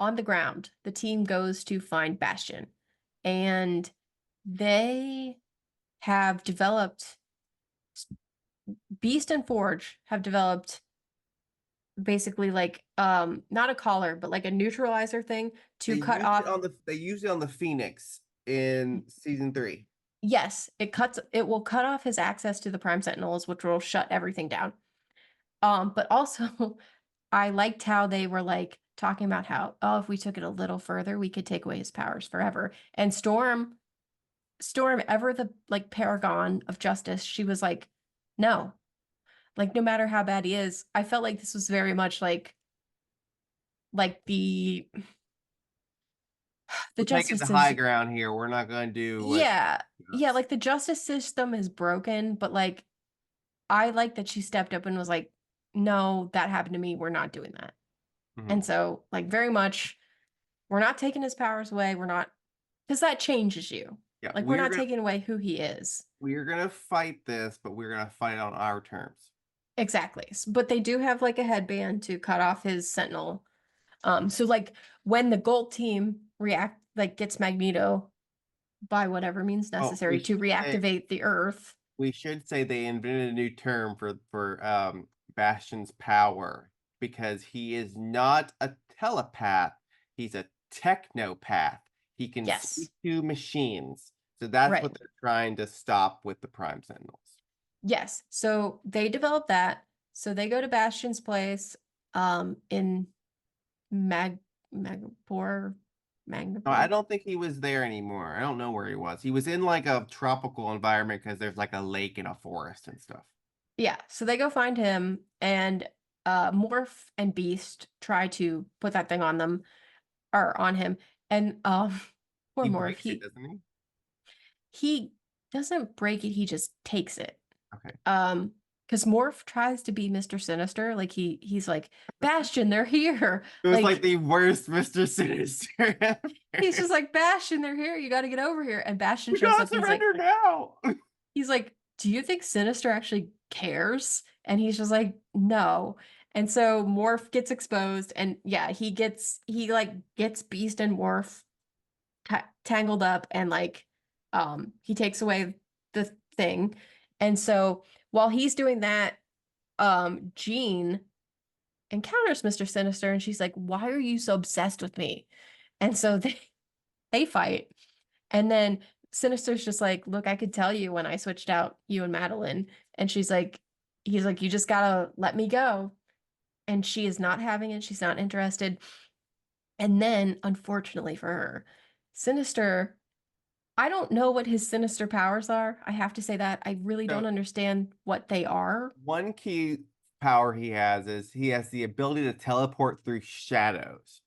on the ground, the team goes to find Bastion, and they have developed Beast and Forge have developed basically like not a collar but like a neutralizer thing to cut off. They used it on the Phoenix in season 3. Yes, it will cut off his access to the Prime Sentinels, which will shut everything down. But also I liked how they were like talking about how, oh, if we took it a little further, we could take away his powers forever. And Storm, ever the like paragon of justice, she was like, no, like no matter how bad he is, I felt like this was very much like the We're taking justice the high is, ground here. We're not going to do what yeah, yeah, us. like the justice system is broken, but like I like that she stepped up and was like, no, that happened to me. We're not doing that. And Mhm. so, like, very much, we're not taking his powers away. We're not, because that changes you. Yeah, Like, we're not taking away who he is. we're gonna fight this, but we're gonna fight on our terms. Exactly. But they do have like a headband to cut off his sentinel. So like when the gold team gets Magneto by whatever means Oh, necessary to reactivate the Earth. we should say they invented a new term for Bastion's power because he is not a telepath. He's a technopath. He can Yes. speak to machines. So that's Right. what they're trying to stop with the Prime Sentinels. Yes. So they developed that. So they go to Bastion's place in Mag Magpur No, I Magnapur. don't think he was there anymore. I don't know where he was. He was in like a tropical environment because there's like a lake and a forest and stuff. Yeah, so they go find him, and Morph and Beast try to put that thing on them or on him. And poor He Morph, breaks it, doesn't he? he doesn't break it, he just takes it. Okay. Um, because Morph tries to be Mr. Sinister, like he's like, Bastion, they're here. It was like Like the worst Mr. Sinister he's ever. just like, Bastion, they're here, you gotta get over here. And Bastion We shows gotta up and surrender now. he's like, do you think Sinister actually cares? And he's just like, no. And so Morph gets exposed, and yeah, he like gets Beast and Morph tangled up, and like he takes away the thing. And so while he's doing that, Jean encounters Mr. Sinister, and she's like, why are you so obsessed with me? And so they fight. And then Sinister's just like, look, I could tell you when I switched out you and Madeline. And he's like, you just gotta let me go. And she is not having it. She's not interested. And then, unfortunately for her, Sinister, I don't know what his sinister powers are. I have to say that. I really don't So understand what they are. one key power he has is he has the ability to teleport through shadows.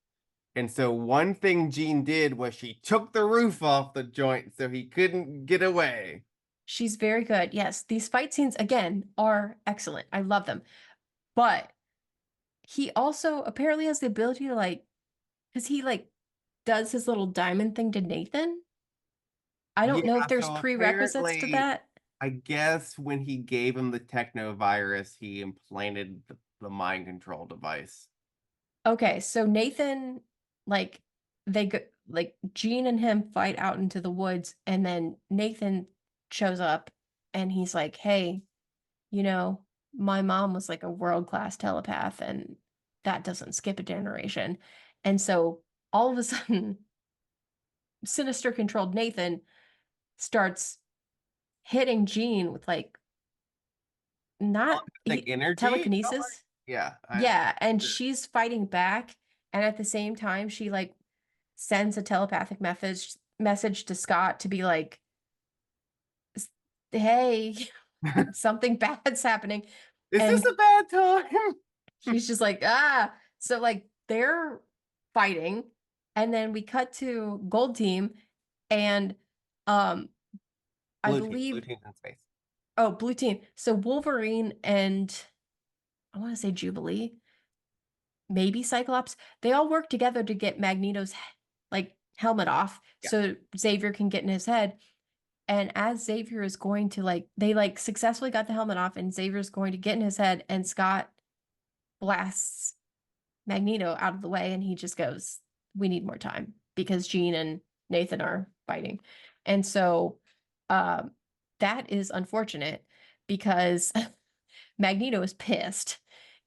And so one thing Jean did was she took the roof off the joint so he couldn't get away. She's very good. Yes, these fight scenes, again, are excellent. I love them. But he also apparently has the ability to like, because he like does his little diamond thing to Nathan. I Yeah, don't know if there's so prerequisites to apparently, that. I guess when he gave him the techno virus, he implanted the mind control device. Okay, so Nathan, like, they go, like, Jean and him fight out into the woods, and then Nathan shows up and he's like, hey, my mom was like a world-class telepath, and that doesn't skip a generation. And so all of a sudden, Sinister controlled Nathan starts hitting Jean with like not Like energy? telekinesis. Yeah, Yeah, and she's fighting back, and at the same time, she like sends a telepathic message to Scott to be like, "Hey, something bad's happening," is this and a bad time? she's just like, "Ah." So like they're fighting, and then we cut to Gold Team, and um, I Blue believe, team's in space. oh, Blue Team. So Wolverine and I want to say Jubilee, maybe Cyclops, they all work together to get Magneto's like helmet off Yeah. so Xavier can get in his head. And as Xavier is going to like they like successfully got the helmet off and Xavier's going to get in his head and Scott blasts Magneto out of the way and he just goes we need more time because Jean and Nathan are fighting. And so um, that is unfortunate because Magneto is pissed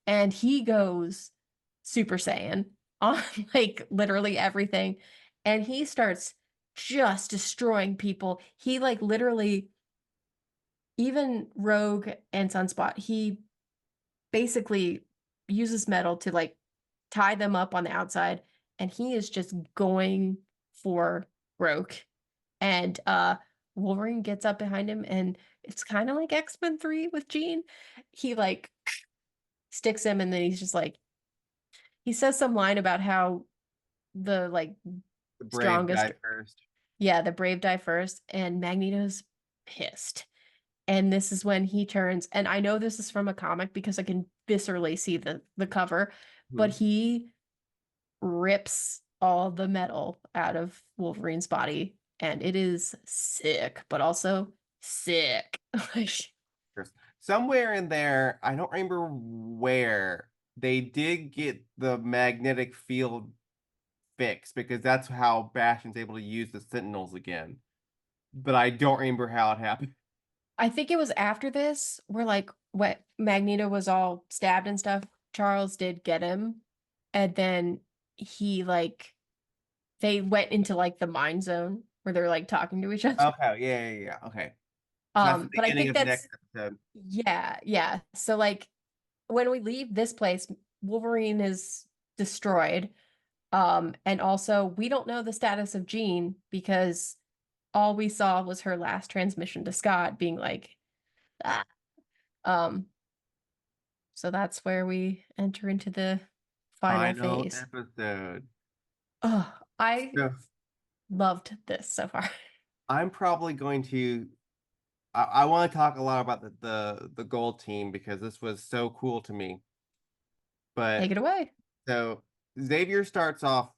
and he goes Super Saiyan on like literally everything. And he starts just destroying people. He like literally, even Rogue and Sunspot, he basically uses metal to like tie them up on the outside, and he is just going for Rogue. And Wolverine gets up behind him, and it's kind of like X-Men 3 with Jean. He like sticks him, and then he's just like he says some line about how the like The brave strongest, die first. yeah, the brave die first, and Magneto's pissed. And this is when he turns, and I know this is from a comic because I can viscerally see the cover, but Mhm. he rips all the metal out of Wolverine's body, and it is sick, but also sick. Like, Somewhere in there, I don't remember where they did get the magnetic field fixed because that's how Bastion's able to use the Sentinels again. But I don't remember how it happened. I think it was after this where like what Magneto was all stabbed and stuff. Charles did get him, and then he like they went into like the mind zone where they're like talking to each other. Okay, yeah. Okay. So that's the But I beginning think of the next that's episode. yeah, yeah. So like when we leave this place, Wolverine is destroyed. And also we don't know the status of Jean because all we saw was her last transmission to Scott being like, ah. Um, so that's where we enter into the final Final phase. episode. Oh, I So loved this so far. I'm probably going to I want to talk a lot about the gold team because this was so cool to me. Take But it away. so Xavier starts off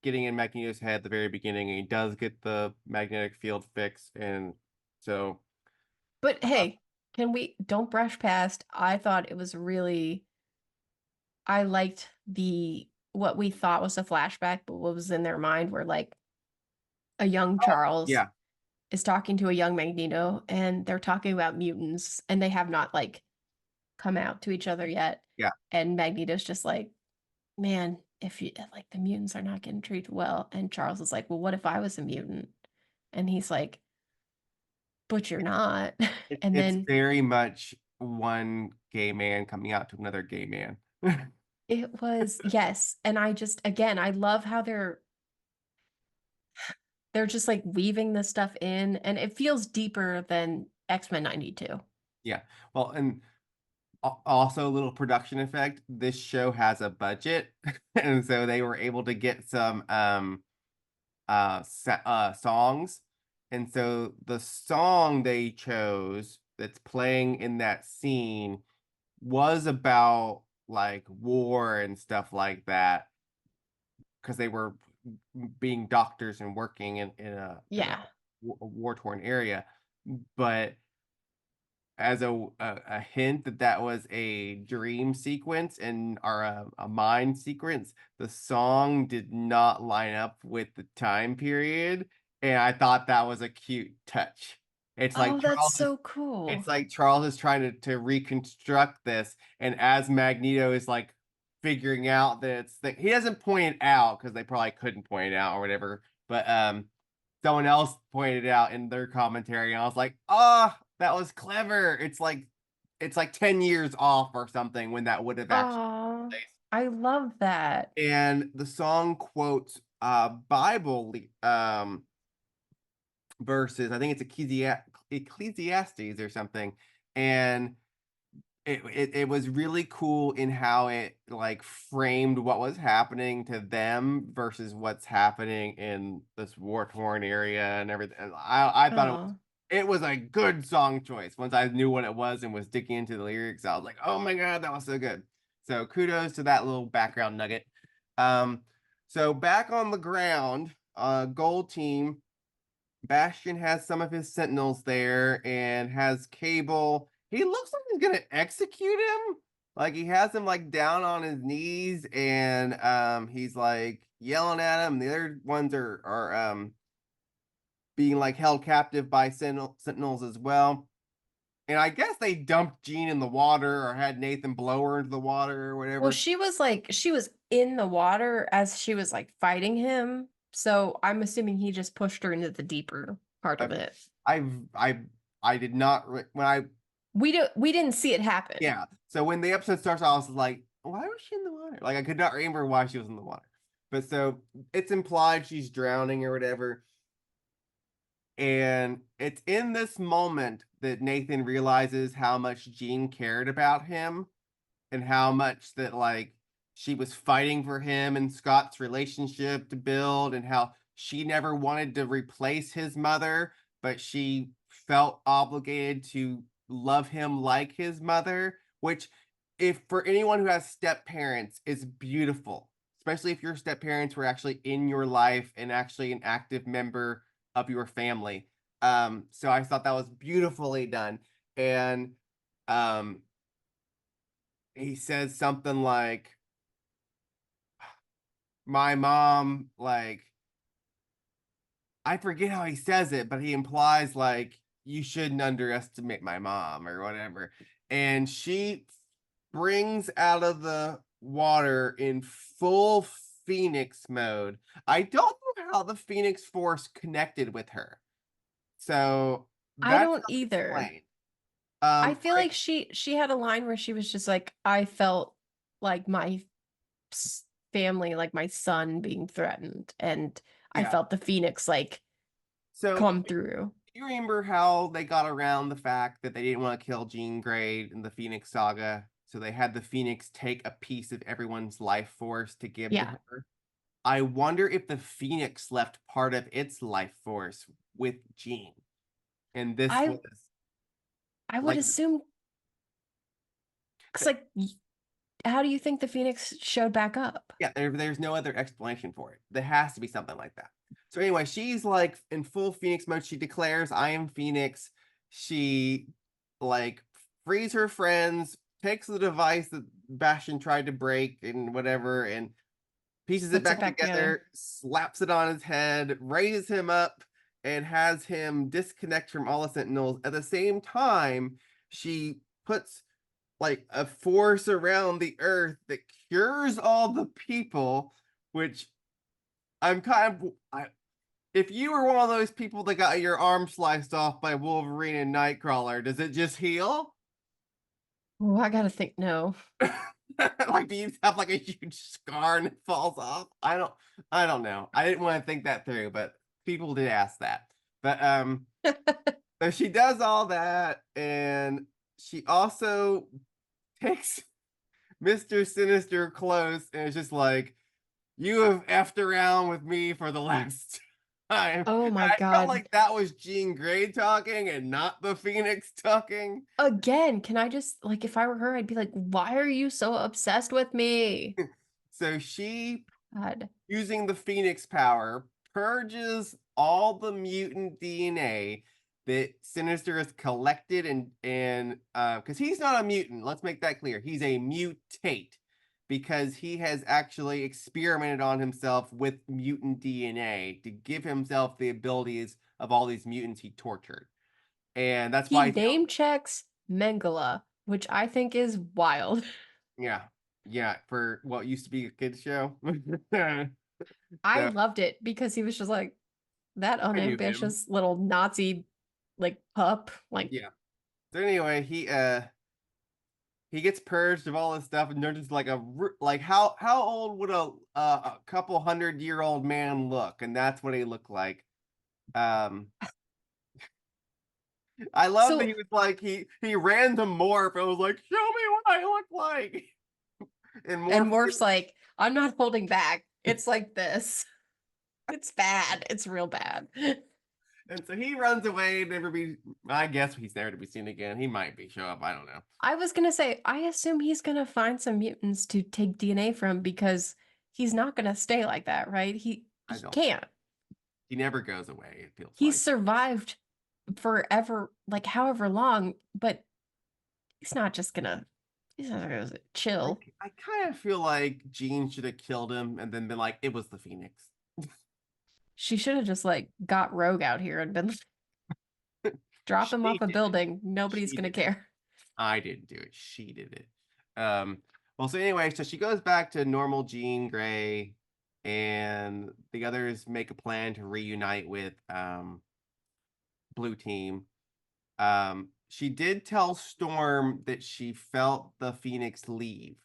getting in Magneto's head at the very beginning, and he does get the magnetic field fixed, and so But hey, can we don't brush past? I thought it was really I liked the what we thought was a flashback, but what was in their mind where like a young Charles yeah, is talking to a young Magneto and they're talking about mutants and they have not like come out to each other yet. yeah. And Magneto's just like, man, if you like the mutants are not getting treated well. And Charles is like, well, what if I was a mutant? And he's like, but you're not. And It's then very much one gay man coming out to another gay man. it was, yes. And I just, again, I love how they're just like weaving this stuff in and it feels deeper than X-Men 92. Yeah. Well, and also a little production effect. This show has a budget, and so they were able to get some songs. And so the song they chose that's playing in that scene was about like war and stuff like that because they were being doctors and working in a Yeah. war torn area. But as a hint that that was a dream sequence and or a mind sequence, the song did not line up with the time period, and I thought that was a cute touch. It's like Oh, that's Charles is so it's cool. like Charles is trying to reconstruct this, and as Magneto is like figuring out that it's that he doesn't point it out because they probably couldn't point it out or whatever, but someone else pointed it out in their commentary, and I was like, ah, oh, that was clever. It's like 10 years off or something when that would have actually Oh, taken place. I love that. And the song quotes Bible verses. I think it's Ecclesiastes or something. And it was really cool in how it like framed what was happening to them versus what's happening in this war torn area and everything. I thought Oh, it was a good song choice. Once I knew what it was and was digging into the lyrics, I was like, oh my god, that was so good. So kudos to that little background nugget. Um, so back on the ground, gold team. Bastion has some of his sentinels there and has Cable. He looks like he's gonna execute him. Like he has him like down on his knees and he's like yelling at him. The other ones are being like held captive by sentinels as well. And I guess they dumped Jean in the water or had Nathan blow her into the water or Well, whatever. she was in the water as she was like fighting him. So I'm assuming he just pushed her into the deeper part of I've it. I I did not when I We didn't see it happen. yeah. So when the episode starts, I was like, why was she in the water? Like I could not remember why she was in the water. But so it's implied she's drowning or whatever. And it's in this moment that Nathan realizes how much Jean cared about him and how much that like she was fighting for him and Scott's relationship to build and how she never wanted to replace his mother, but she felt obligated to love him like his mother, which if for anyone who has step parents is beautiful, especially if your step parents were actually in your life and actually an active member of your family. So I thought that was beautifully done. And um he says something like my mom like I forget how he says it, but he implies like you shouldn't underestimate my mom or whatever. And she springs out of the water in full Phoenix mode. I don't know how the Phoenix Force connected with her. So I that's don't not either. explained. I feel I like she had a line where she was just like, I felt like my family, like my son being threatened, and I yeah. felt the Phoenix like So come through. you remember how they got around the fact that they didn't want to kill Jean Grey in the Phoenix Saga? So they had the Phoenix take a piece of everyone's life force to give to Yeah. her. I wonder if the Phoenix left part of its life force with Jean. And this I was I would like, assume because like how do you think the Phoenix showed back up? yeah, there's no other explanation for it. There has to be something like that. So anyway, she's like in full Phoenix mode. She declares, I am Phoenix. She like frees her friends, takes the device that Bastion tried to break and whatever, and pieces it Puts it back back together. together, slaps it on his head, raises him up, and has him disconnect from all the Sentinels. At the same time, she puts like a force around the earth that cures all the people, which I'm kind of if you were one of those people that got your arm sliced off by Wolverine and Nightcrawler, does it just heal? Oh, I gotta think. No, Like do you have like a huge scar and it falls off? I don't know. I didn't want to think that through, but people did ask that. But so she does all that and she also takes Mr. Sinister close and it's just like, you have effed around with me for the last time. oh And my I felt God. like that was Jean Grey talking and not the Phoenix talking. Again, can I just like if I were her, I'd be like, why are you so obsessed with me? So she, God. using the Phoenix power, purges all the mutant DNA that Sinister has collected and because he's not a mutant, let's make that clear. He's a mutate because he has actually experimented on himself with mutant DNA to give himself the abilities of all these mutants he tortured. And that's He why he's name checks Mengele, which I think is wild. yeah. Yeah, for what used to be a kids show. I So loved it because he was just like that I knew him. unambitious little Nazi like pup. Like, Yeah. So anyway, he gets purged of all this stuff and they're just like like how old would a couple 100-year-old man look? And that's what he looked like. Um I love that he so was like he ran to Morph and was like, show me what I look like. And and Morph Morph's like, I'm not holding back. It's like this. It's bad. It's real bad. and so he runs away, never be I guess he's never to be seen again. He might be show up, I don't know. I was gonna say, I assume he's gonna find some mutants to take DNA from because he's not gonna stay like that, right? I He don't can't. he never goes away, it feels He's like. survived forever, like however long, but he's not just gonna. He's like, I, chill. I kind of feel like Jean should have killed him and then been like, it was the Phoenix. She should have just like got Rogue out here and been like, drop him off She a did it. building. Nobody's She gonna did it. care. I didn't do it. She did it. Um, well, so anyway, so she goes back to normal Jean Grey, and the others make a plan to reunite with Blue Team. She did tell Storm that she felt the Phoenix leave,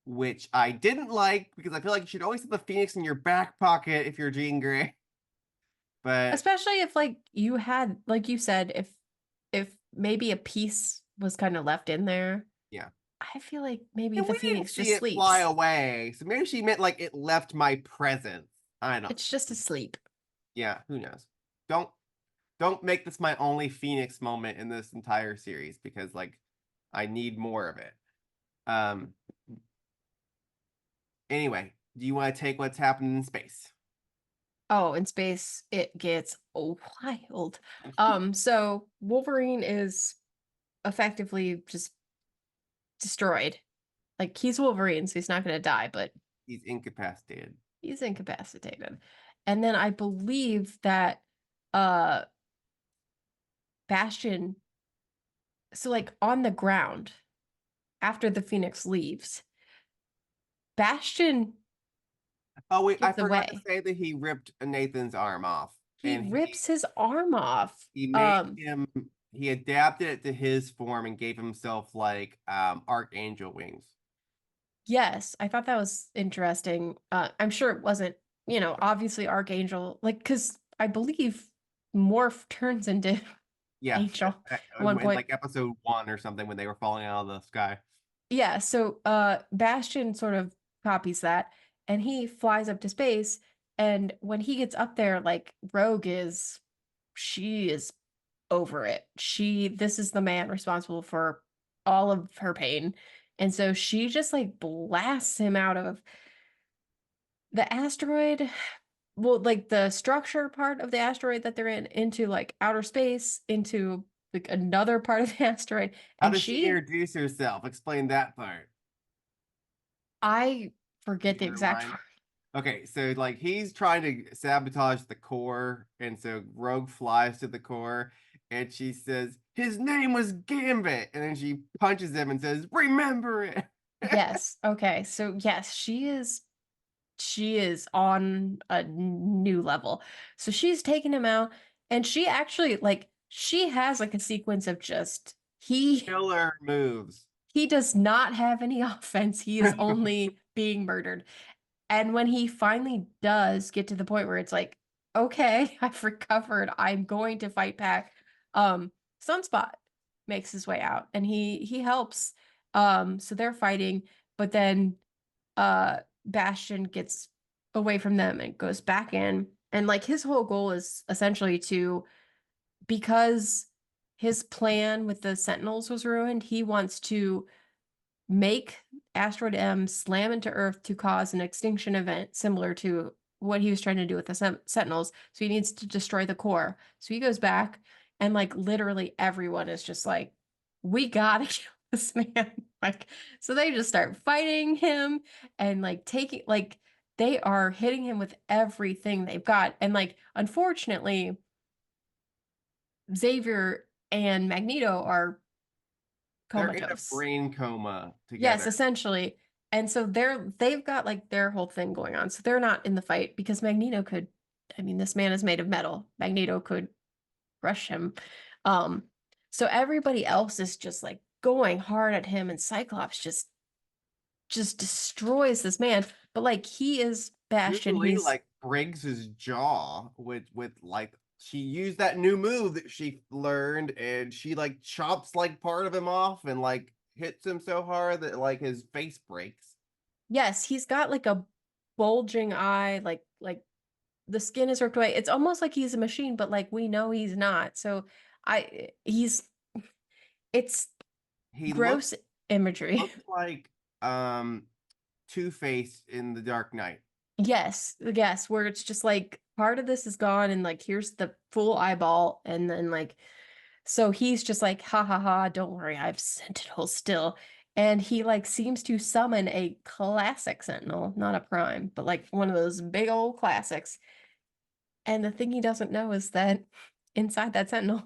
which I didn't like because I feel like you should always have the Phoenix in your back pocket if you're Jean Grey. But Especially if like you had, like you said, if maybe a piece was kind of left in there, yeah. I feel like maybe And the we didn't Phoenix see just it fly sleeps. away. So maybe she meant like it left my presence. I don't. It's just asleep. Yeah, who knows? Don't don't make this my only Phoenix moment in this entire series because like I need more of it. Um anyway, do you want to take what's happening in space? Oh, in space, it gets wild. So Wolverine is effectively just destroyed. Like he's Wolverine, so he's not gonna die, but He's incapacitated. he's incapacitated. And then I believe that uh Bastion, so like on the ground after the Phoenix leaves, Bastion Oh wait, I gets forgot to away. say that he ripped Nathan's arm off He and rips his arm off. he made him he adapted it to his form and gave himself like archangel wings. Yes, I thought that was interesting. I'm sure it wasn't, obviously Archangel, like, because I believe Morph turns into Yeah, Angel at one in point. like episode 1 or something when they were falling out of the sky. Yeah, so Bastion sort of copies that, and he flies up to space, and when he gets up there, like Rogue is, she is over it. This is the man responsible for all of her pain. And so she just like blasts him out of the asteroid, well, like the structure part of the asteroid that they're in, into like outer space, into like another part of the asteroid. How And does she she, introduce herself? Explain that part. I Can forget the you exact rewind? word. Okay, so like he's trying to sabotage the core, and so Rogue flies to the core, and she says his name was Gambit, and then she punches him and says, "Remember it." Yes. Okay. So yes, she is on a new level. So she's taking him out, and she actually like she has like a sequence of just Killer moves. he does not have any offense. He is only being murdered. And when he finally does get to the point where it's like, okay, I've recovered, I'm going to fight back. Sunspot makes his way out and he helps. So they're fighting, but then Bastion gets away from them and goes back in. And like his whole goal is essentially to, because his plan with the Sentinels was ruined, he wants to make asteroid M slam into Earth to cause an extinction event similar to what he was trying to do with the Sentinels. So he needs to destroy the core. So he goes back, and like literally everyone is just like, we gotta kill this man. Like, so they just start fighting him and like taking, like, they are hitting him with everything they've got. And like, unfortunately, Xavier and Magneto are They're in a comatose. brain coma Yes, together. essentially. And so they've got like their whole thing going on. So they're not in the fight because Magneto could, I mean, this man is made of metal. Magneto could crush him. Um, so everybody else is just like going hard at him, and Cyclops just destroys this man. But like he is Bastion. Jubilee He's like breaks his jaw with like she used that new move that she learned, and she like chops like part of him off and like hits him so hard that like his face breaks. yes, he's got like a bulging eye, like the skin is ripped away. It's almost like he's a machine, but like we know he's not. So it's He gross imagery. looks like um Two-Face in The Dark Knight. Yes, yes, where it's just like part of this is gone and like here's the full eyeball and then like so he's just like ha ha ha, don't worry, I have Sentinel still. and he like seems to summon a classic Sentinel, not a Prime, but like one of those big old classics. And the thing he doesn't know is that inside that Sentinel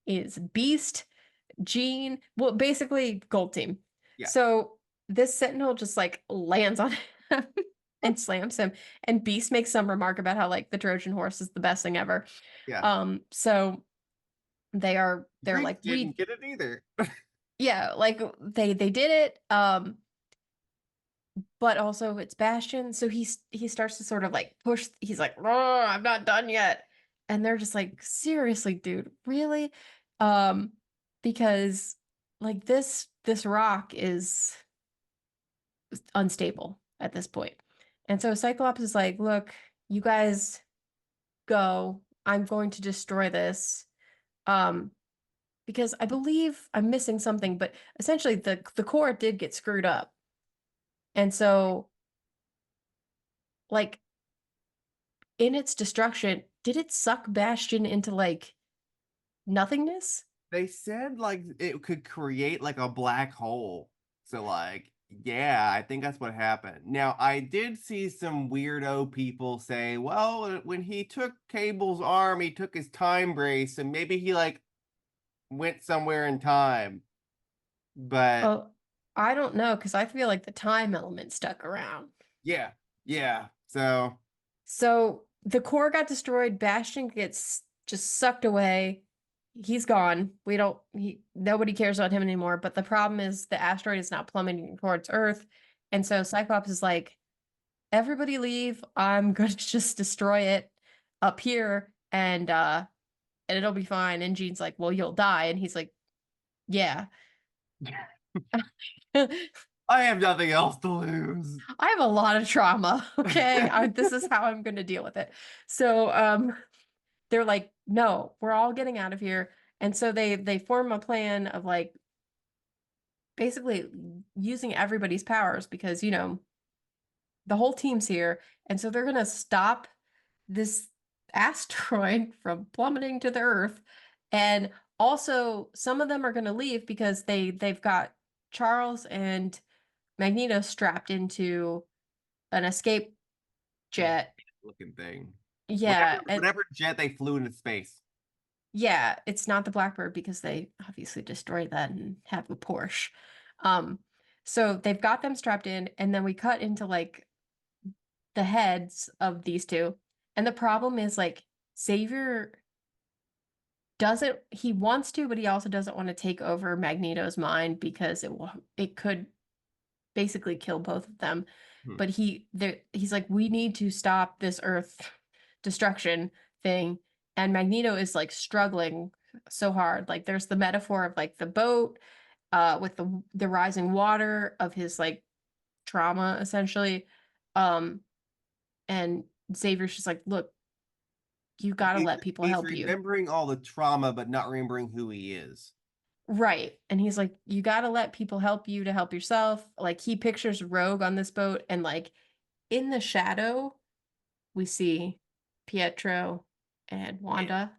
is Beast, Jean, well, basically Gold Team. Yeah, So this Sentinel just like lands on him and slams him. And Beast makes some remark about how like the Trojan horse is the best thing ever. yeah. So they're Greeks like, didn't we get it either. yeah, like they did it. But also it's Bastion, so he starts to sort of like push. He's like, "Oh, I'm not done yet," and they're just like, "Seriously, dude, really?" Um, because like this rock is unstable at this point, and so Cyclops is like, "Look, you guys go. I'm going to destroy this." Um, because I believe I'm missing something, but essentially the core did get screwed up, and so like in its destruction, did it suck Bastion into like nothingness? They said like it could create like a black hole. So like, yeah, I think that's what happened. Now, I did see some weirdo people say, well, when he took Cable's arm, he took his time brace and maybe he like went somewhere in time. But Oh, I don't know because I feel like the time element stuck around. yeah, yeah. So So the core got destroyed. Bastion gets just sucked away. He's gone. We don't. Nobody cares about him anymore. But the problem is the asteroid is now plummeting towards Earth, and so Cyclops is like, "Everybody leave. I'm gonna just destroy it up here, and it'll be fine." And Jean's like, "Well, you'll die," and he's like, "Yeah." I I have nothing else to lose. have a lot of trauma. Okay. This is how I'm going to deal with it. So, they're like, no, we're all getting out of here. And so they form a plan of like basically using everybody's powers because, the whole team's here. And so they're going to stop this asteroid from plummeting to the earth. And also some of them are going to leave because they've got Charles and Magneto strapped into an escape Yeah, jet. looking thing. Yeah, and Whatever jet they flew into space. yeah, it's not the Blackbird because they obviously destroyed that and have a Porsche. Um, so they've got them strapped in, and then we cut into like the heads of these two. And the problem is like Xavier doesn't he wants to, but he also doesn't want to take over Magneto's mind because it could basically kill both of them. Hmm. But he's like, we need to stop this Earth destruction thing. And Magneto is like struggling so hard. Like there's the metaphor of like the boat, with the rising water of his like trauma essentially. Um, and Xavier's just like, look, you gotta He's, let people he's help you. remembering all the trauma, but not remembering who he is. Right. And he's like, you gotta let people help you to help yourself. Like he pictures Rogue on this boat, and like in the shadow, we see Pietro and Yeah. Wanda.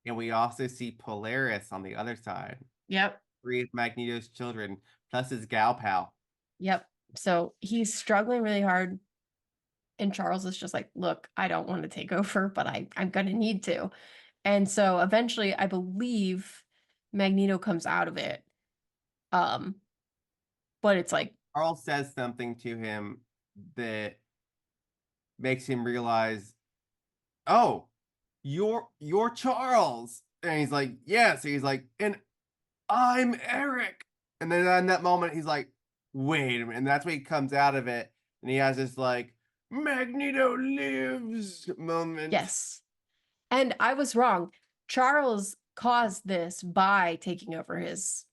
And we also see Polaris on the other side, Yep. three of Magneto's children, plus his gal pal. Yep. So he's struggling really hard. And Charles is just like, look, I don't want to take over, but I'm gonna need to. And so eventually I believe Magneto comes out of it. Um, but it's like, Carl says something to him that makes him realize, oh, you're Charles. And he's like, yes. He's like, and I'm Eric. And then in that moment, he's like, wait a minute. And that's when he comes out of it. And he has this like Magneto lives moment. yes. And I was wrong. Charles caused this by taking over his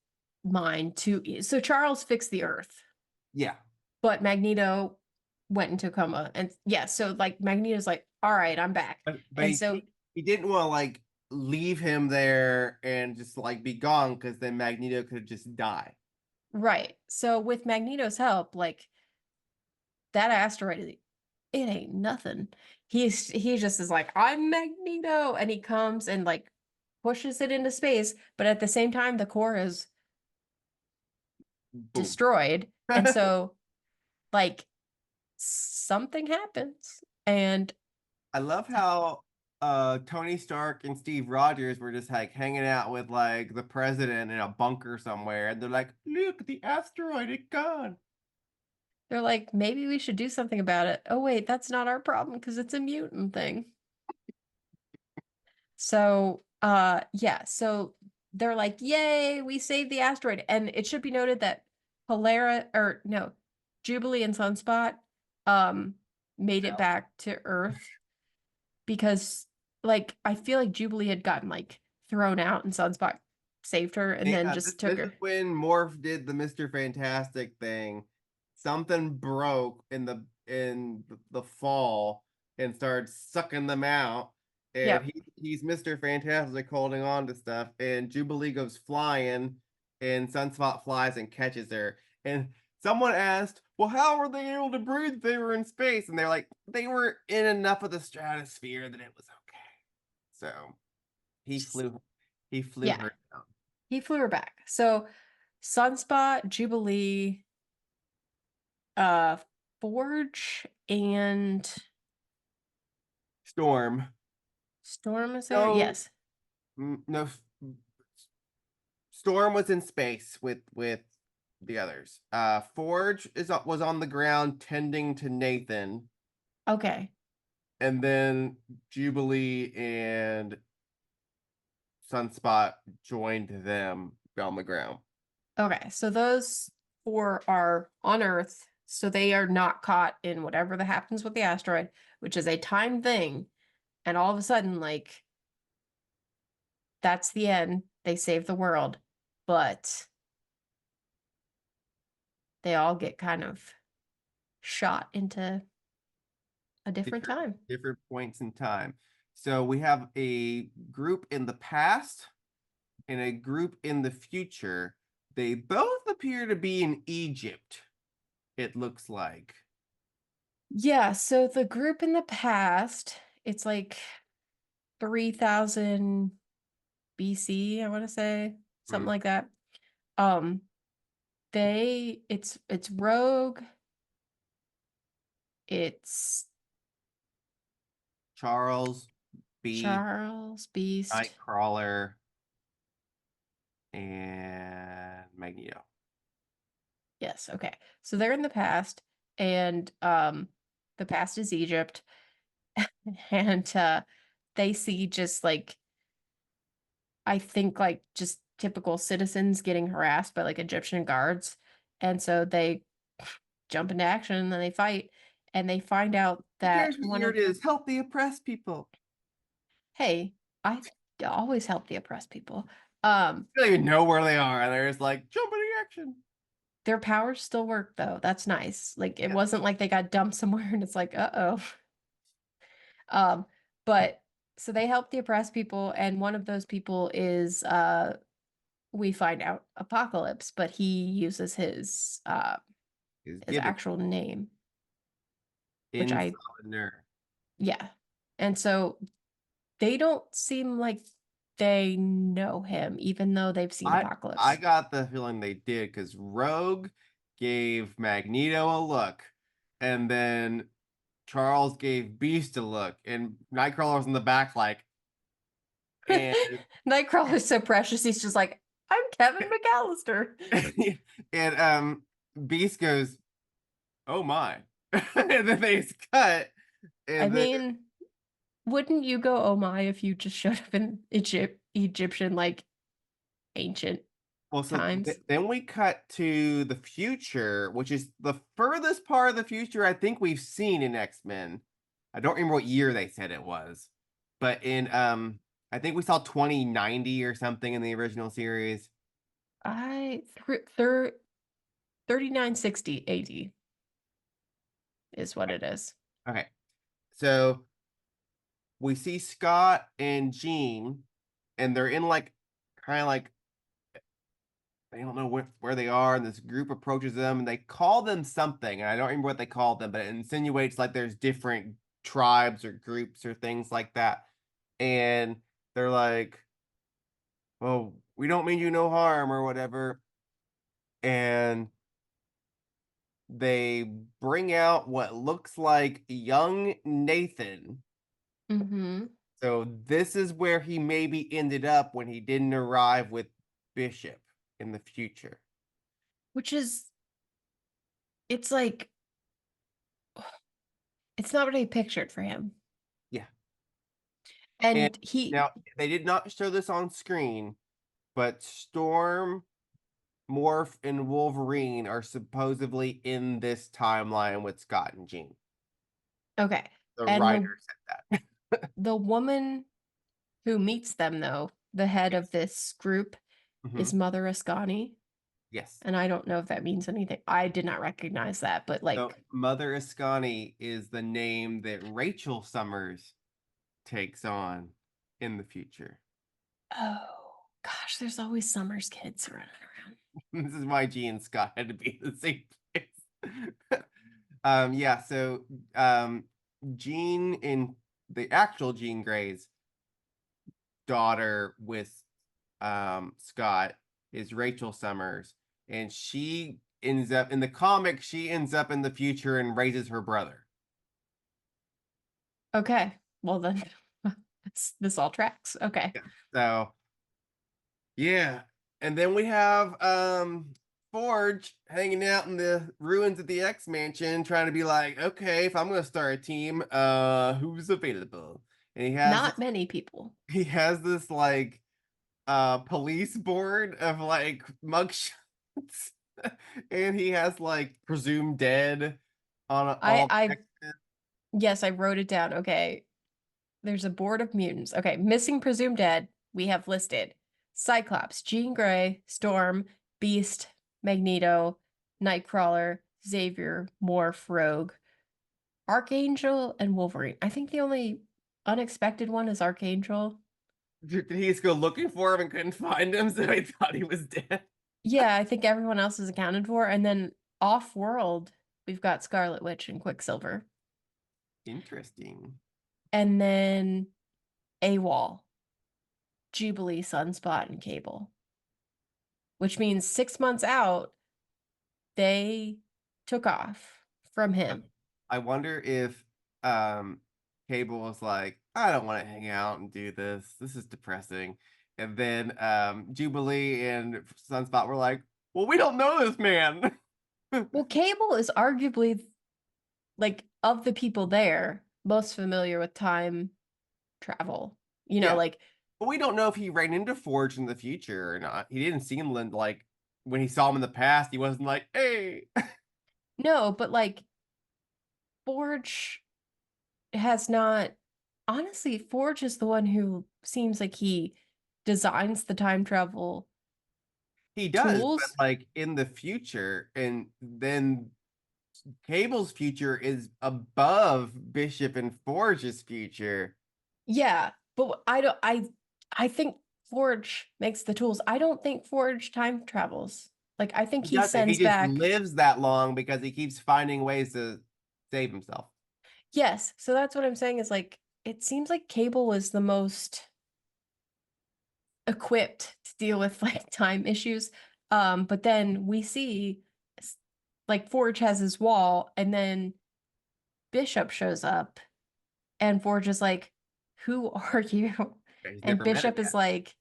mind to so Charles fixed the earth, Yeah. but Magneto went into a coma. And yeah, so like Magneto's like, all right, I'm back. But And so he didn't want to like leave him there and just like be gone because then Magneto could just die. right. So with Magneto's help, like that asteroid, it ain't nothing. He just is like, I'm Magneto, and he comes and like pushes it into space, but at the same time, the core is Boom. destroyed. And I so, like, something happens. And love how Tony Stark and Steve Rogers were just like hanging out with like the president in a bunker somewhere, and they're like, "Look, the asteroid, it's gone." they're like, maybe we should do something about it. Oh, wait, that's not our problem because it's a mutant thing. So, yeah, so they're like, yay, we saved the asteroid. And it should be noted that Polara, or no, Jubilee and Sunspot, um, made it back to Earth because, like, I feel like Jubilee had gotten, like, thrown out and Sunspot saved her and then Yeah, this, just took this is her. when Morph did the Mr. Fantastic thing. Something broke in the fall and started sucking them out. And Yep. he's Mr. Fantastic holding on to stuff. And Jubilee goes flying, and Sunspot flies and catches her. And someone asked, "Well, how were they able to breathe if they were in space?" And they're like, "They were in enough of the stratosphere that it was okay." So he Just, flew he flew yeah, her down. he flew her back. So Sunspot, Jubilee, uh, Forge, and Storm. Storm is there? No, Yes. no. Storm was in space with the others. Forge is was on the ground tending to Nathan, Okay. and then Jubilee and Sunspot joined them on the ground. Okay. So those four are on Earth. So they are not caught in whatever that happens with the asteroid, which is a time thing. And all of a sudden, like, that's the end. They save the world. But they all get kind of shot into a different Different time. different points in time. So we have a group in the past and a group in the future. They both appear to be in Egypt, it looks like. Yeah, so the group in the past, it's like 3000 BC, I want to say, something Hmm. like that. Um, it's Rogue, it's Charles, B, Charles Beast. Nightcrawler, and Magneto. Yes, okay. So they're in the past, and the past is Egypt, and they see just like I think like just typical citizens getting harassed by like Egyptian guards. And so they jump into action and then they fight and they find out Who that cares what one year of, it is? Help the oppressed people. hey, I always help the oppressed people. Um, They don't even know where they are. And they're just like, jump into action. their powers still work though. That's nice. Like it Yeah. wasn't like they got dumped somewhere and it's like, uh-oh. Um, but so they help the oppressed people, and one of those people is we find out Apocalypse, but he uses Is his given actual name, which in I, Summoner. yeah. And so they don't seem like they know him, even though they've seen I Apocalypse. got the feeling they did because Rogue gave Magneto a look, and then Charles gave Beast a look, and Nightcrawler was in the back like, and Nightcrawler's so precious, he's just like, I'm Kevin McAllister. and Beast goes, "Oh my!" and then they cut, I and then mean, wouldn't you go, oh my, if you just showed up in Egyptian, like ancient well, so times? then we cut to the future, which is the furthest part of the future I think we've seen in X-Men. I don't remember what year they said it was, but in I think we saw 2090 or something in the original series. I, 3960 AD is what it is. Okay, so we see Scott and Jean, and they're in like kind of like they don't know where they are, and this group approaches them, and they call them something, and I don't remember what they called them, but it insinuates like there's different tribes or groups or things like that. And they're like, "Oh, we don't mean you no harm," or whatever. and they bring out what looks like young Nathan. Mm-hmm. So this is where he maybe ended up when he didn't arrive with Bishop in the future. Which is, it's like, it's not what I pictured for him. Yeah. And And he, now they did not show this on screen, but Storm, Morph, and Wolverine are supposedly in this timeline with Scott and Jean. okay. The And writer said that. the woman who meets them, though, the head of this group, Hmm. is Mother Ascani. Yes. And I don't know if that means anything. I did not recognize that, but So like, Mother Ascani is the name that Rachel Summers takes on in the future. oh gosh, there's always Summer's kids running around. This is why G and Scott had to be in the same place. Yeah, so Jean in the actual Jean Grey's daughter with Scott is Rachel Summers, and she ends up in the comic, she ends up in the future and raises her brother. Okay, well then, this all tracks. Okay, Yeah. So yeah. And then we have Forge hanging out in the ruins of the X Mansion trying to be like, okay, if I'm gonna start a team, who's available? And not many people. he has this like police board of like mugshots. And he has like presumed dead on all the I X-Men. yes, I wrote it down. Okay, there's a board of mutants. Okay, missing, presumed dead. We have listed Cyclops, Jean Grey, Storm, Beast, Magneto, Nightcrawler, Xavier, Morph, Rogue, Archangel, and Wolverine. I think the only unexpected one is Archangel. Did he just go looking for him and couldn't find him, so he thought he was dead? Yeah, I think everyone else is accounted for. And then off-world, we've got Scarlet Witch and Quicksilver. Interesting. And then AWOL, Jubilee, Sunspot, and Cable. Which means 6 months out, they took off from him. I wonder if Cable was like, I don't want to hang out and do this. This is depressing. And then Jubilee and Sunspot were like, well, we don't know this man. Well, Cable is arguably, like, of the people there, most familiar with time travel. Yeah. Like, But we don't know if he ran into Forge in the future or not. He didn't seem like when he saw him in the past, he wasn't like, hey. no, but like, Forge has not, honestly, Forge is the one who seems like he designs the time travel He does, but tools. like in the future, and then Cable's future is above Bishop and Forge's future. Yeah, but I think Forge makes the tools. I don't think Forge time travels. Like I think He he doesn't. He sends just back. lives that long because he keeps finding ways to save himself. Yes, so that's what I'm saying is like it seems like Cable is the most equipped to deal with like time issues. But then we see like Forge has his wall and then Bishop shows up and Forge is like, "Who are you?" He's And never met him Bishop is yet. like,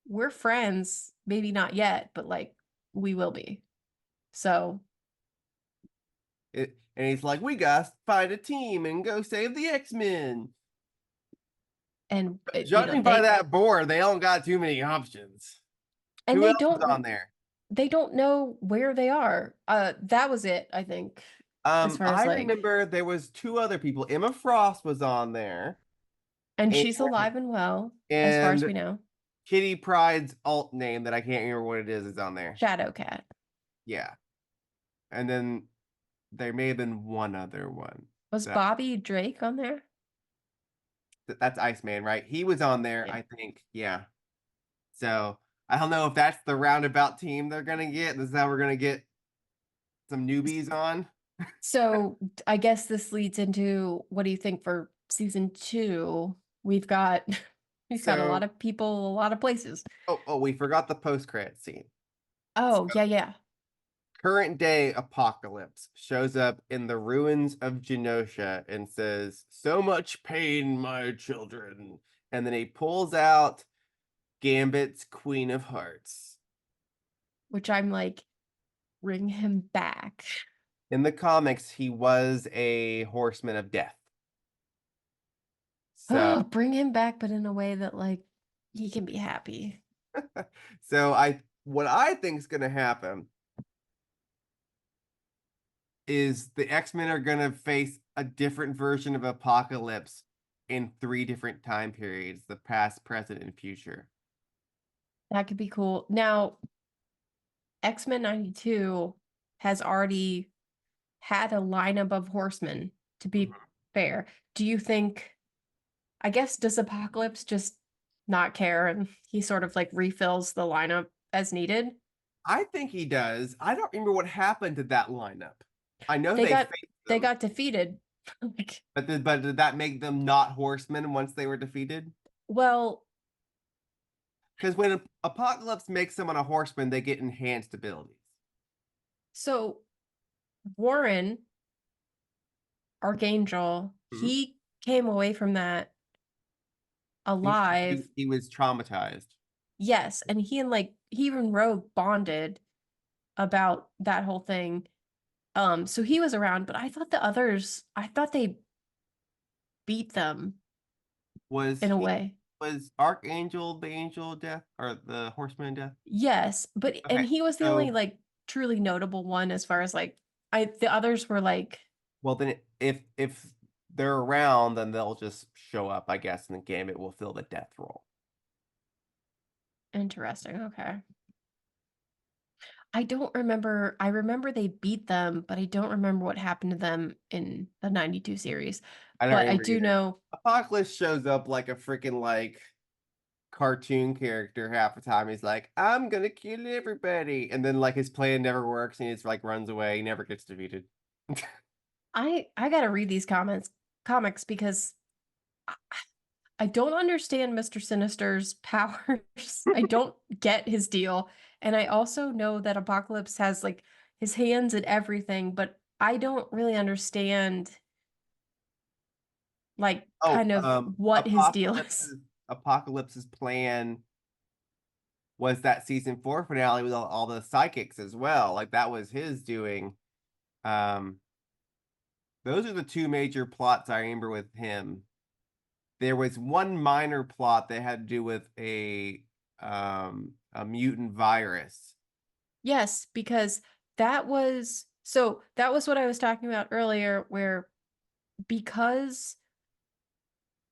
we're friends, maybe not yet, but like we will be. So, And he's like, "We gotta find a team and go save the X-Men." and But you know, judging by that board, they don't got too many options. and Who else is on there? they don't know where they are. That was it, I think, as far as I like, remember there was two other people. Emma Frost was on there, and and she's alive and well, as far as and we know. Kitty Pryde's alt name that I can't remember what it is on there. Shadow Cat. Yeah, and then there may have been one other one. Was That Bobby Drake on there? that's Iceman, right? He was on there, Yeah. I think. Yeah. So I don't know if that's the roundabout team they're gonna get. This is how we're gonna get some newbies on. So I guess this leads into what do you think for season two? We've got we've got a lot So of people, a lot of places. we forgot the post credit scene. Oh, yeah, yeah. Current day Apocalypse shows up in the ruins of Genosha and says, "So much pain, my children." And then he pulls out Gambit's Queen of Hearts. Which I'm like, bring him back. In the comics, he was a horseman of death. So, Oh, bring him back, but in a way that like he can be happy. what I think is going to happen is the X-Men are going to face a different version of Apocalypse in three different time periods: the past, present, and future. That could be cool. Now, X-Men 92 has already had a lineup of horsemen, to be fair. Do you think, I guess, does Apocalypse just not care and he sort of like refills the lineup as needed? I think he does. I don't remember what happened to that lineup. I know They they got faced they them, got defeated. Like, but did that make them not horsemen once they were defeated? well, Because when Apocalypse makes someone a horseman, they get enhanced abilities. so Warren, Archangel, Mhm. he came away from that He, alive. he was traumatized. Yes, and he and like he and Rogue bonded about that whole thing. So he was around, but I thought the others, I thought they beat them Was in a he way. was Archangel the angel of death or the horseman of death? Yes, but and Okay, he was the only so like truly notable one as far as like I the others were like well then if they're around, then they'll just show up, I guess, in the game. It will fill the death role. interesting. Okay. I don't remember. I remember they beat them, but I don't remember what happened to them in the 92 series. I don't But I remember do either. know, Apocalypse shows up like a freaking like cartoon character half the time. He's like, "I'm gonna kill everybody," and then like his plan never works, and he just like runs away. He never gets defeated. I gotta read these comments comics because I I don't understand Mr. Sinister's powers. I don't get his deal. And I also know that Apocalypse has like his hands in everything, but I don't really understand like Oh, kind of what his deal is. Apocalypse's plan was that season 4 finale with all the psychics as well. Like that was his doing. Um, those are the two major plots I remember with him. There was one minor plot that had to do with a mutant virus. Yes, because that was what I was talking about earlier, where because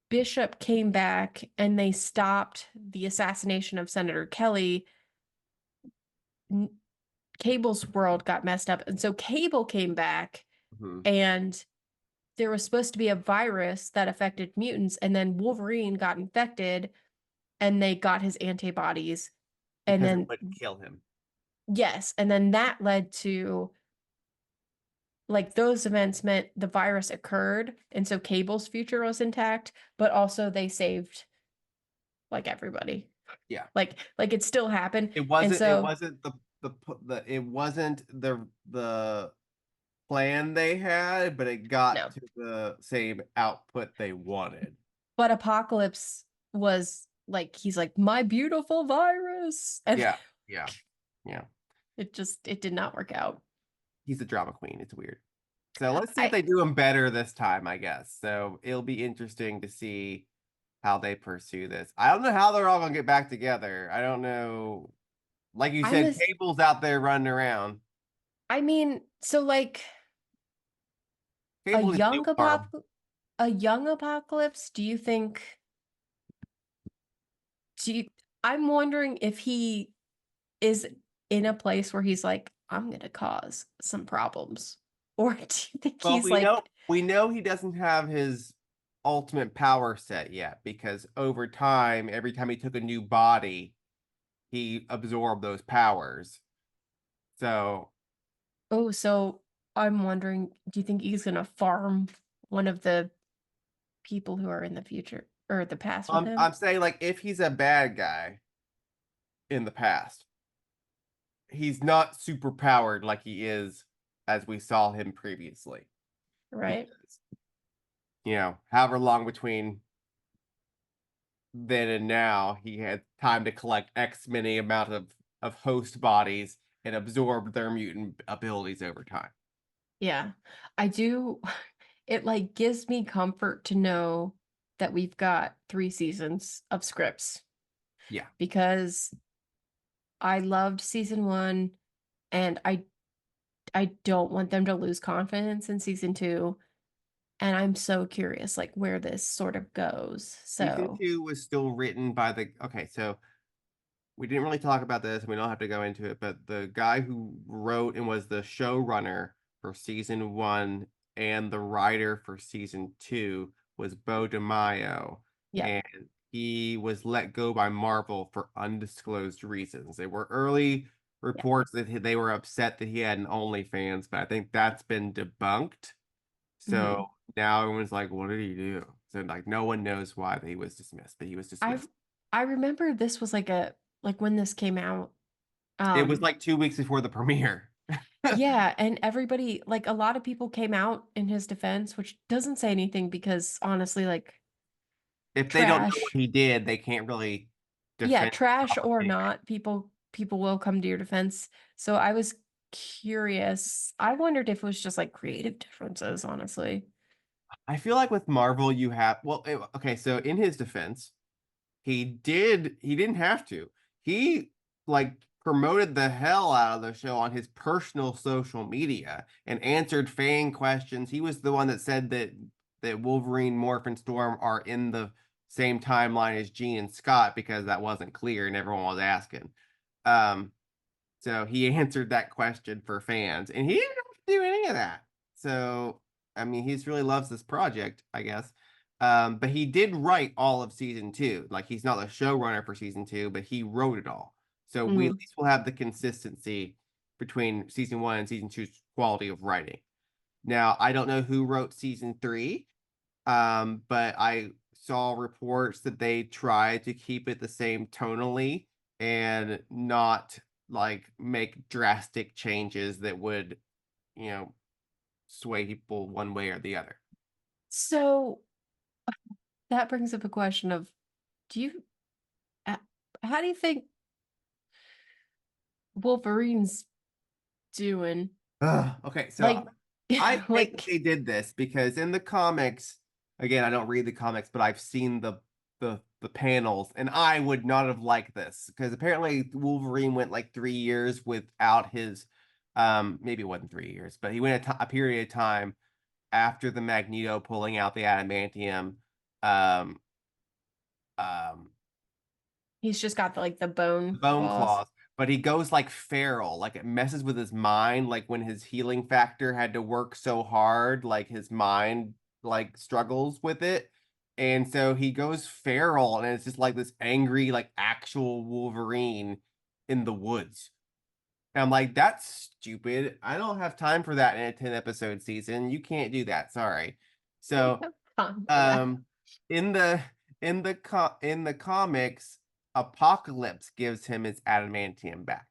Bishop came back and they stopped the assassination of Senator Kelly, Cable's world got messed up. And so Cable came back Mhm. and there was supposed to be a virus that affected mutants, and then Wolverine got infected and they got his antibodies. And Because it then, would kill him. yes, and then that led to like those events meant the virus occurred. And so Cable's future was intact, but also they saved like everybody. Yeah. Like it still happened. It And wasn't it so, wasn't the it wasn't the plan they had, but it got no. to the same output they wanted. But Apocalypse was like, he's like, my beautiful virus. And Yeah. Yeah. Yeah. it did not work out. He's a drama queen. It's weird. So let's see if I they do him better this time, I guess. So it'll be interesting to see how they pursue this. I don't know how they're all gonna get back together. I don't know. Like you I'm said, a, Cable's out there running around. I mean, so like a Cable needs a new young arm. a young apocalypse, do you think do you, I'm wondering if he is in a place where he's like, I'm gonna cause some problems. Or do you think Well, he's like, we know he doesn't have his ultimate power set yet because over time, every time he took a new body, he absorbed those powers. So, oh, so I'm wondering, do you think he's gonna farm one of the people who are in the future or the past with I'm him? saying like if he's a bad guy in the past, he's not super powered like he is as we saw him previously. Right? Because, however long between then and now, he had time to collect X many amount of host bodies and absorb their mutant abilities over time. Yeah. I do it, like, gives me comfort to know that we've got 3 seasons of scripts Yeah. because I loved season 1, and I don't want them to lose confidence in season 2, and I'm so curious, like, where this sort of goes. Season So, 2 was still written by the okay, so we didn't really talk about this, and we don't have to go into it, but the guy who wrote and was the showrunner for season 1 and the writer for season 2 was Bo DeMaio, yeah, and he was let go by Marvel for undisclosed reasons. There were early yeah. reports that they were upset that he had an OnlyFans, but I think that's been debunked. So Mhm. now everyone's like, what did he do? So like no one knows why he was dismissed, but he was I dismissed. I remember this was like when this came out, It was um, like 2 weeks before the premiere. yeah, and everybody like, a lot of people came out in his defense, which doesn't say anything because honestly, like, If they don't know what trash he did, they can't really yeah, defend trash his or obligation. not, people will come to your defense. So I was curious. I wondered if it was just, like, creative differences, honestly. I feel like with Marvel, you have okay. So in his defense, he didn't have to. He like promoted the hell out of the show on his personal social media and answered fan questions. He was the one that said that Wolverine, Morph, and Storm are in the same timeline as Jean and Scott because that wasn't clear and everyone was asking. Um, So he answered that question for fans, and he didn't have to do any of that. So I mean, he just really loves this project, I guess. But he did write all of season 2. Like he's not the showrunner for season 2, but he wrote it all. So we at Mhm. least will have the consistency between season 1 and season two's quality of writing. Now, I don't know who wrote season 3, but I saw reports that they tried to keep it the same tonally and not like make drastic changes that would, you know, sway people one way or the other. So, that brings up a question of, do you uh, how do you think Wolverine's doing? Okay, so Like I hate that like they did this because in the comics, again, I don't read the comics, but I've seen the panels, and I would not have liked this because apparently Wolverine went like 3 years without his, maybe it wasn't 3 years, but he went a period of time after the Magneto pulling out the adamantium, um, um, he's just got the the bone bone claws. claws, but he goes like feral, like it messes with his mind, like when his healing factor had to work so hard, like his mind like struggles with it. And so he goes feral, and it's just like this angry, like actual Wolverine in the woods. And I'm like, that's stupid. I don't have time for that in a 10 episode season. You can't do that. Sorry. So Have fun for that. um, in the in the comics, Apocalypse gives him his adamantium back,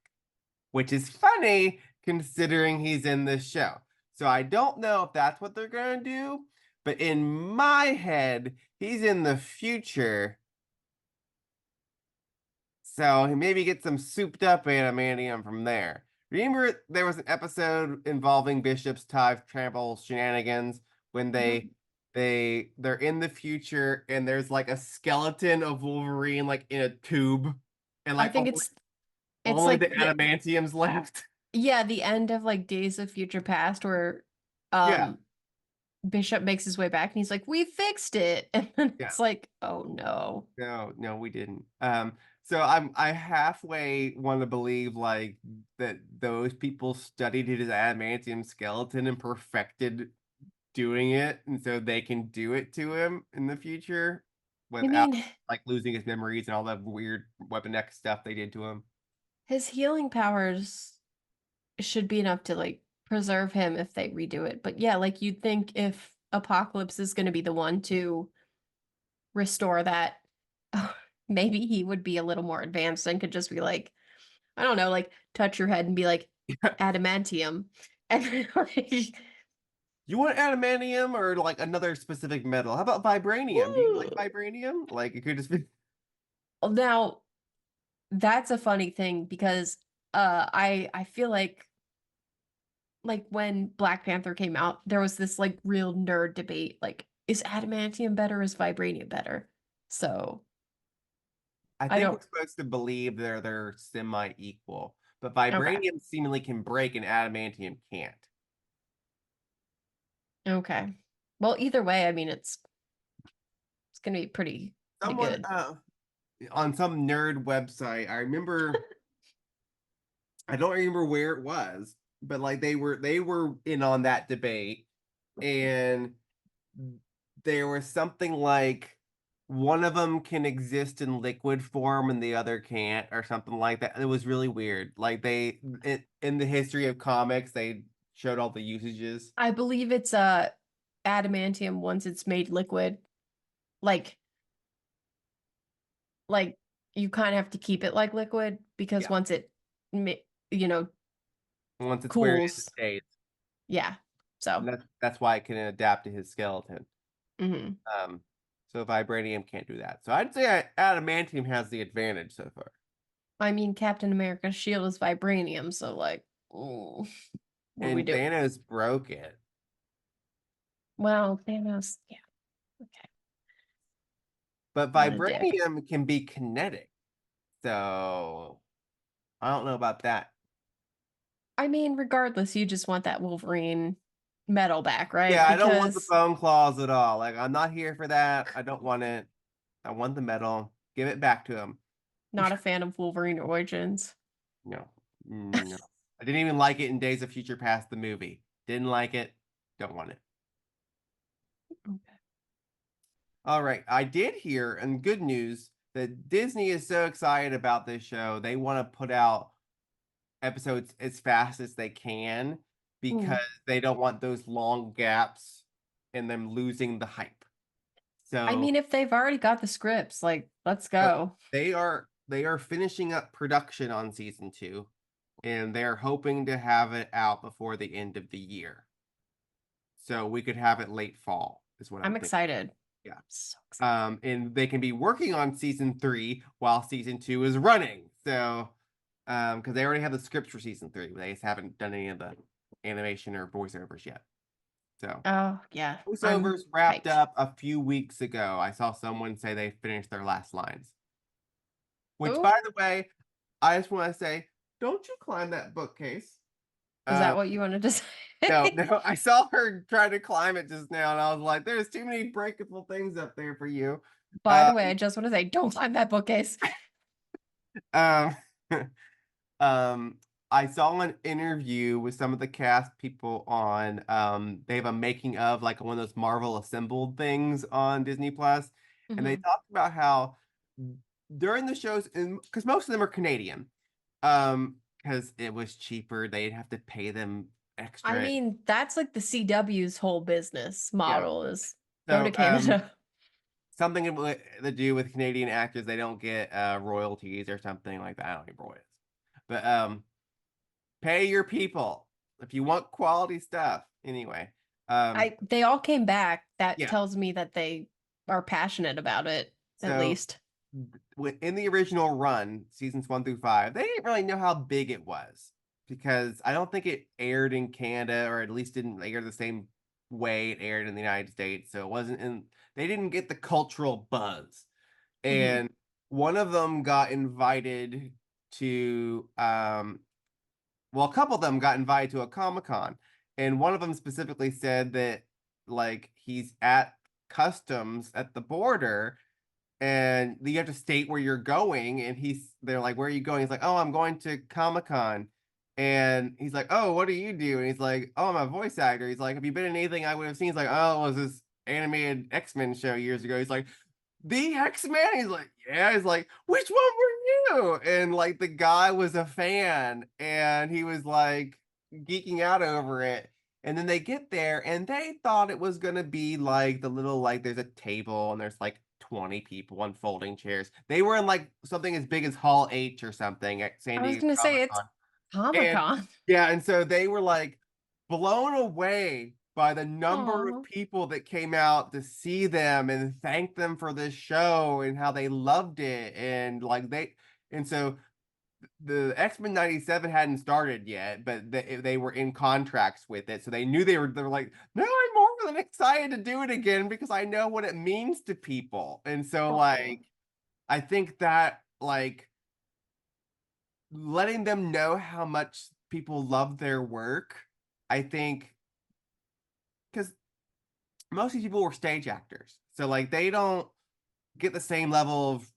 which is funny considering he's in this show. So I don't know if that's what they're gonna do, but in my head, he's in the future, so he maybe get some souped up adamantium from there. Remember, there was an episode involving Bishop's time travel shenanigans when Mhm. they're in the future and there's like a skeleton of Wolverine like in a tube, and I like think it's only like the adamantium's left. yeah, the end of like Days of Future Past where Yeah, um Bishop makes his way back and he's like, "We fixed it." And then yeah. it's like, "Oh no." No, no, we didn't. So I halfway want to believe like that those people studied his adamantium skeleton and perfected doing it, and so they can do it to him in the future I without mean, like losing his memories and all that weird Weapon X stuff they did to him. his healing powers should be enough to like preserve him if they redo it. But yeah, like you'd think if Apocalypse is going to be the one to restore that, maybe he would be a little more advanced and could just be like, I don't know, like touch your head and be like adamantium. And like, You want adamantium or like another specific metal? How about vibranium? Do you like woo. vibranium? Like it could just be Now that's a funny thing because I feel like when Black Panther came out, there was this like real nerd debate, like, is adamantium better, is vibranium better? So I I think we're don't supposed to believe they're semi-equal, but okay. vibranium seemingly can break and adamantium can't. Okay. Well, either way, I mean it's gonna be pretty Someone good. on some nerd website, I remember I don't remember where it was, but like they were in on that debate and there was something like one of them can exist in liquid form and the other can't or something like that. It was really weird. Like in the history of comics, they showed all the usages. I believe it's adamantium once it's made liquid. Like like you kind of have to keep it like liquid because Yeah. once it you know Once it's where it is, it cools, stays. yeah. And So, that's why it can adapt to his skeleton. mhm. Um, so vibranium can't do that. So I'd say adamantium has the advantage so far. I mean, Captain America's shield is vibranium, so like, what do we And do? Thanos broke it. Well, Thanos, yeah, okay. But What a dick. vibranium can be kinetic. So I don't know about that. I mean, regardless, you just want that Wolverine medal back, right? Yeah, I don't want the Because bone claws at all. Like I'm not here for that. I don't want it. I want the medal. Give it back to him. not a fan of Wolverine Origins. No. No. I didn't even like it in Days of Future Past the movie. Didn't like it. Don't want it. Okay. All right. I did hear, and good news, that Disney is so excited about this show. They want to put out episodes as fast as they can because Ooh. they don't want those long gaps and them losing the hype. I So, mean, if they've already got the scripts, like, let's so go. they are finishing up production on season 2 and they're hoping to have it out before the end of the year. So we could have it late fall is what I'm I'm thinking. excited. Yeah. So excited. And they can be working on season 3 while season 2 is running. So, because they already have the scripts for season 3, but they just haven't done any of the animation or voiceovers yet. So, Oh, yeah. I'm voiceovers wrapped hyped. up a few weeks ago. I saw someone say they finished their last lines. Which, Oh, by the way, I just want to say, don't you climb that bookcase. is that Um, what you wanted to no, say? no, I saw her try to climb it just now, and I was like, "There's too many breakable things up there for you." By Uh, the way, I just want to say, don't climb that bookcase. um, um, I saw an interview with some of the cast people on. They have a making of like one of those Marvel assembled things on Disney Plus, and they Mhm. talked about how during the shows, because most of them are Canadian, because it was cheaper, they'd have to pay them I extra. mean, that's like the CW's whole business Yeah. model is go to So, Canada. something to do with Canadian actors, they don't get royalties or something like that. I don't know what it is, but pay your people if you want quality stuff. Anyway, They all came back. That yeah. tells me that they are passionate about it, at So least. in the original run, seasons 1 through 5, they didn't really know how big it was because I don't think it aired in Canada or at least didn't air the same way it aired in the United States. So it wasn't in. They didn't get the cultural buzz. Hmm. And one of them got invited to well, a couple of them got invited to a Comic-Con, and one of them specifically said that like he's at customs at the border and you have to state where you're going, and they're like, where are you going? He's like, oh, I'm going to Comic-Con. And he's like, oh, what do you do? And he's like, oh, I'm a voice actor. He's like, have you been in anything I would have seen? He's like, oh, it was this animated X-Men show years ago. He's like, the X-Men? He's like, yeah. He's like, which one were you? And like the guy was a fan and he was like geeking out over it. And then they get there and they thought it was gonna be like the little like there's a table and there's like 20 people on folding chairs. They were in like something as big as Hall H or something at San I was Diego gonna say it's Comic-Con. And Comic-Con. yeah, and so they were like blown away by the number of Aw. people that came out to see them and thank them for this show and how they loved it. And like and so the X-Men 97 hadn't started yet, but they were in contracts with it. So they were like, no, I'm more than excited to do it again because I know what it means to people. And so Aw. like I think that like letting them know how much people love their work, I think because most of these people were stage actors. So like they don't get the same level of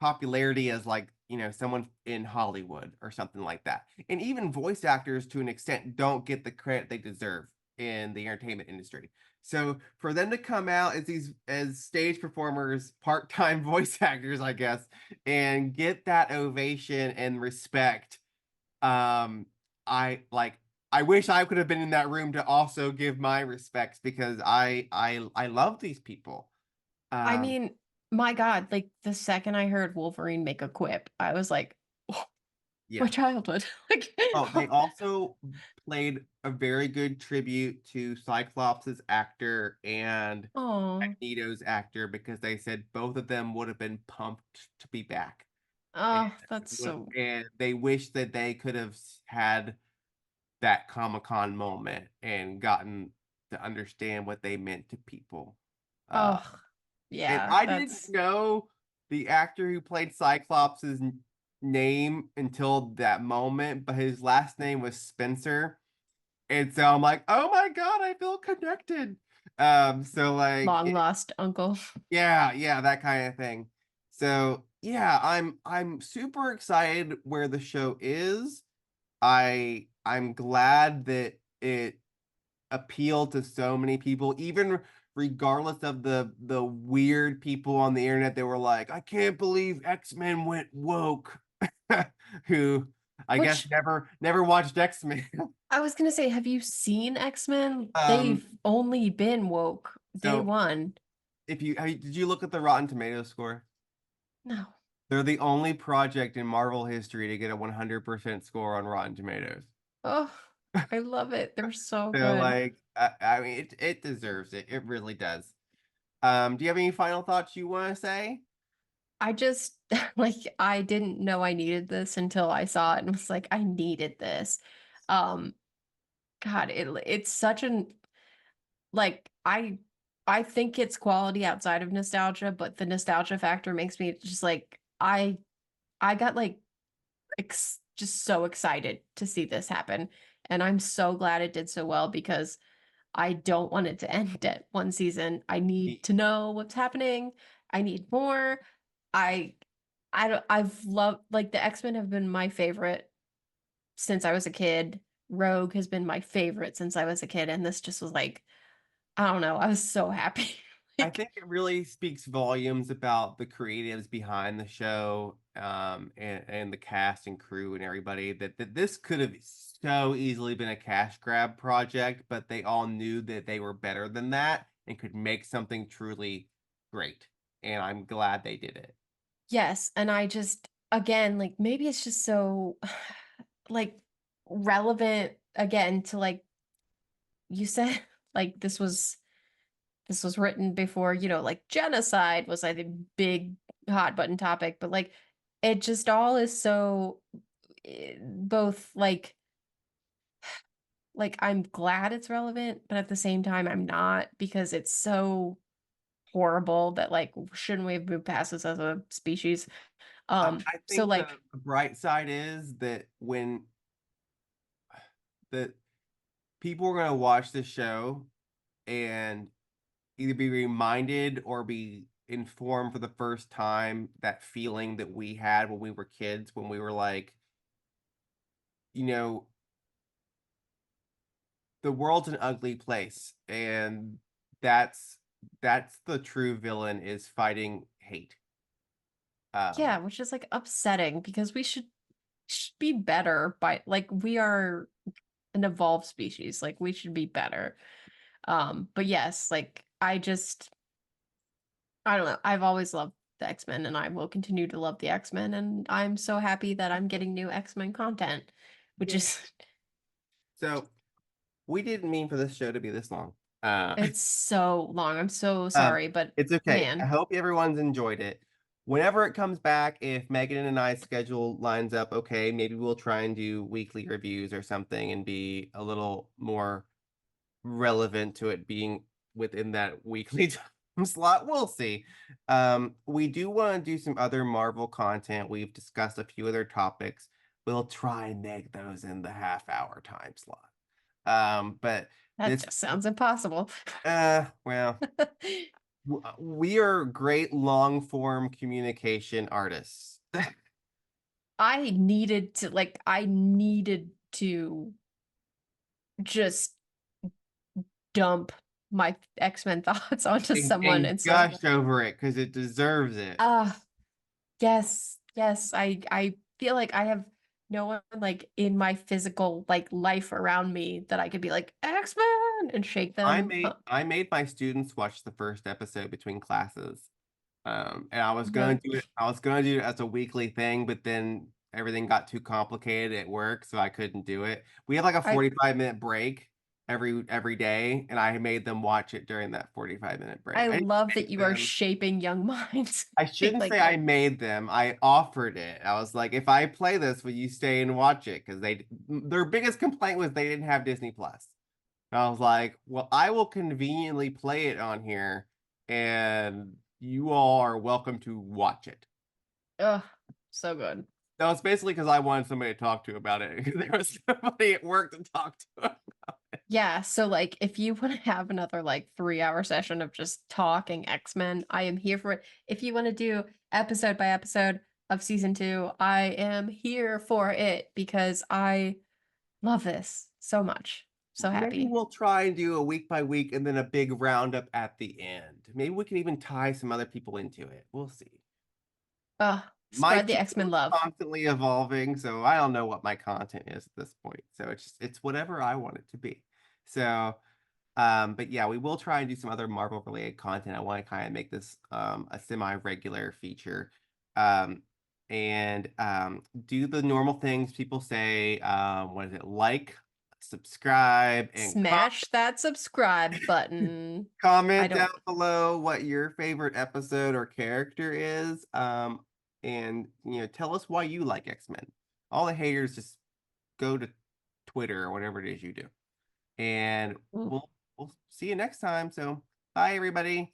popularity as like someone in Hollywood or something like that. And even voice actors to an extent don't get the credit they deserve in the entertainment industry. So for them to come out as these as stage performers, part-time voice actors, I guess, and get that ovation and respect, um, I wish I could have been in that room to also give my respects because I love these people. I Um, mean, my God, like the second I heard Wolverine make a quip, I was like, oh, my yeah. childhood. Like, Oh, they also played a very good tribute to Cyclops' actor and oh, Magneto's actor because they said both of them would have been pumped to be back. And, oh, that's so. and they wish that they could have had that Comic-Con moment and gotten to understand what they meant to people. Uh, Oh, and yeah, I didn't that's. know the actor who played Cyclops' name until that moment, but his last name was Spencer. And so I'm like, oh my God, I feel connected. So like Long lost uncle. yeah, yeah, that kind of thing. So yeah, I'm super excited where the show is. I'm glad that it appeal to so many people, even regardless of the weird people on the internet that were like, I can't believe X-Men went woke, who I guess Which never watched X-Men. I was gonna say, have you seen X-Men? Um, They've only been woke day so one. if did you look at the Rotten Tomatoes score? No. They're the only project in Marvel history to get a 100% score on Rotten Tomatoes. Oh, I love it. They're so So good. like, I mean, it deserves it. It really does. Do you have any final thoughts you want to say? I just like I didn't know I needed this until I saw it and was like, I needed this. Um, God, it's such an like I think it's quality outside of nostalgia, but the nostalgia factor makes me just like I got like just so excited to see this happen. And I'm so glad it did so well because I don't want it to end at one season. I need to know what's happening. I need more. I I don't I've loved like the X-Men have been my favorite since I was a kid. Rogue has been my favorite since I was a kid, and this just was like, I don't know, I was so happy. I Like, think it really speaks volumes about the creatives behind the show, and the cast and crew and everybody that this could have so easily been a cash grab project, but they all knew that they were better than that and could make something truly great. And I'm glad they did it. yes, and I just again, like maybe it's just so like relevant again to like you said like this was written before, like genocide was like a big hot button topic, but like it just all is so both like I'm glad it's relevant, but at the same time I'm not because it's so horrible that like shouldn't we have moved past this as a species? I So think like the bright side is that when the people are going to watch the show and either be reminded or be informed for the first time that feeling that we had when we were kids, when we were like, you know, the world's an ugly place, and that's that's the true villain is fighting hate. yeah, Um, which is like upsetting because we should be better by like we are an evolved species. Like we should be better. But yes, like I don't know. I've always loved the X-Men and I will continue to love the X-Men and I'm so happy that I'm getting new X-Men content, which Yeah. is So we didn't mean for this show to be this long. Uh, it's so long. I'm so um, sorry, but it's okay. I man, hope everyone's enjoyed it. Whenever it comes back, if Megan and I's schedule lines up, okay, maybe we'll try and do weekly reviews or something and be a little more relevant to it being within that weekly time slot. We'll see. We do want to do some other Marvel content. We've discussed a few other topics. We'll try and make those in the half-hour time slot. But that this, just sounds impossible. well, we are great long form communication artists. I needed to just dump my X-Men thoughts onto someone. And And so, gush over it because it deserves it. yes, yes, I feel like I have no one like in my physical like life around me that I could be like X-Men and shake them. I made my students watch the first episode between classes. And I was gonna Really? do it. I was gonna do it as a weekly thing, but then everything got too complicated at work, so I couldn't do it. We have like a I 45-minute break every day, and I made them watch it during that 45-minute break. I I didn't love that make you are them. shaping young minds. I Think shouldn't say like, I made them. I offered it. I was like, if I play this, will you stay and watch it? Because their biggest complaint was they didn't have Disney Plus. And I was like, well, I will conveniently play it on here, and you all are welcome to watch it. ugh, so good. No, it's basically because I wanted somebody to talk to about it. There was somebody at work to talk to. Yeah, so like if you want to have another like 3 hour session of just talking X-Men, I am here for it. If you want to do episode by episode of season two, I am here for it because I love this so much. So Maybe happy. we'll try and do a week by week and then a big roundup at the end. Maybe we can even tie some other people into it. We'll see. My Spread the team X-Men is love. constantly evolving, so I don't know what my content is at this point. So it's whatever I want it to be. So but yeah, we will try and do some other Marvel related content. I want to kind of make this a semi-regular feature. Um and do the normal things people say. What is it? Like, subscribe, and Smash that subscribe button. I comment down don't. below what your favorite episode or character is. And tell us why you like X-Men. All the haters just go to Twitter or whatever it is you do. And we'll see you next time. So bye everybody.